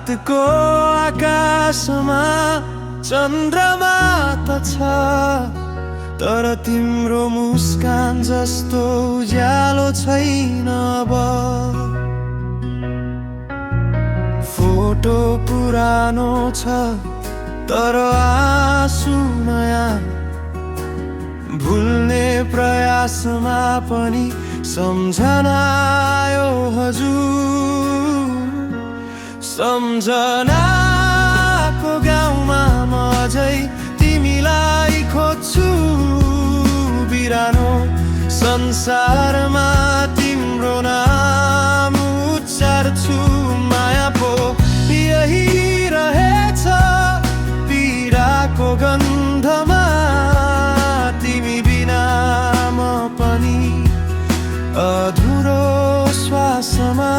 रातको आकाशमा चन्द्रमा त छ, तर तिम्रो मुस्कान जस्तो उज्यालो छैन अब। फोटो पुरानो छ तर आँसु नयाँ, भुल्ने प्रयासमा पनि सम्झना आयो हजुर। सम्झनाको गाउँमा म अझै तिमीलाई खोज्छु, बिरानो संसारमा तिम्रो नाम उच्चार्छु। माया पो यही रहेछ पीडाको गन्धमा, तिमी बिना म पनि अधुरो श्वासमा।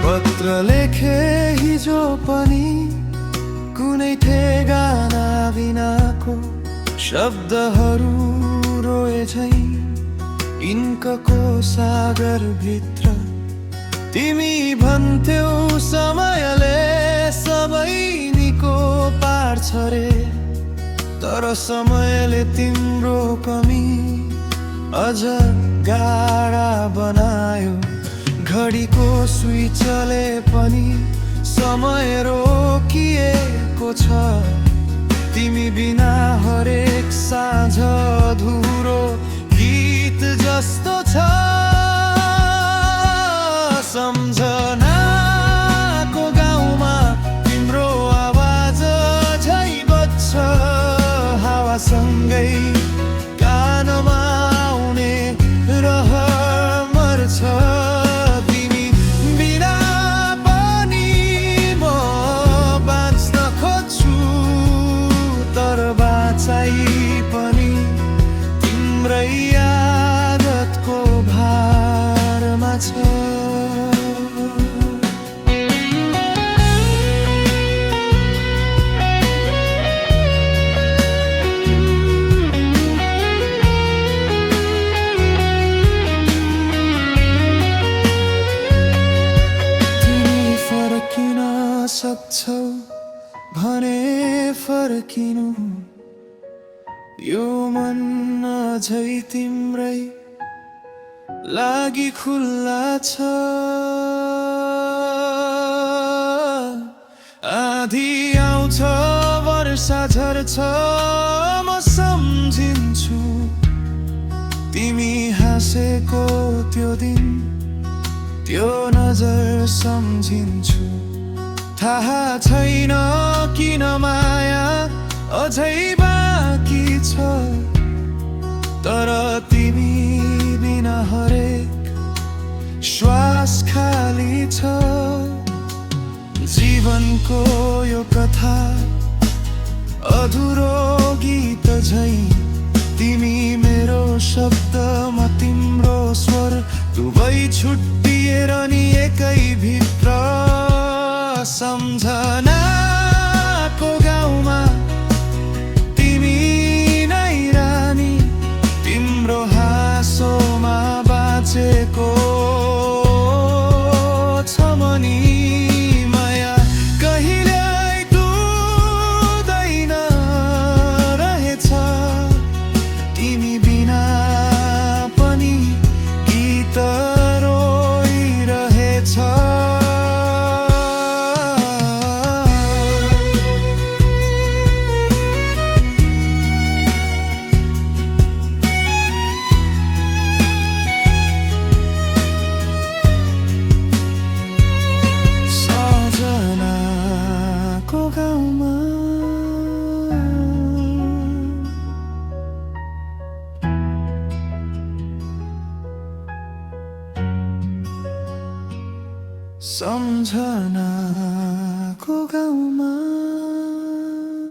पत्र लेखे हिजो पनि कुनै ठेगाना बिनाको, शब्दहरू रोए झैं इन्कको सागर भित्र। तिमी भन्थ्यौ समयले सबै निको पार्छ रे, तर समयले तिम्रो कमी अझ गाढा बनायो। घडीको सुई चले पनि समय रोकिएको छ, तिमी बिना हरेक साँझ अधुरो गीत जस्तो छ। सम्झनाको गाउँमा तिम्रो आवाज झै बज्छ, हावासँगै कानमा आउने रहर मर्छ। पनि तिम्रै आदतको भारमा छ। तिमी फर्किन सक्छौ भने फर्किनु, यो मन अझै तिम्रै लागि खुल्ला छ। आधी आउँछ वर्षा झर्छ म सम्झिन्छु, तिमी हाँसेको त्यो दिन त्यो नजर सम्झिन्छु। थाहा छैन किन माया अझै बाँकी छ, तर तिमी बिना हरेक श्वास खाली छ। जीवनको यो कथा अधुरो गीत झैं, तिमी मेरो शब्द म तिम्रो स्वर, दुवै छुट्टिएर नि एकै भित्र। सम्झनाको गाउँमा तिमी नै रानी, तिम्रो हाँसोमा बाँचेको छ मनी। माया कहिल्यै तुर्दैन रहेछ, तिमी बिना पनि गीत रोइरहेछ। सम्झनाको गाउँमा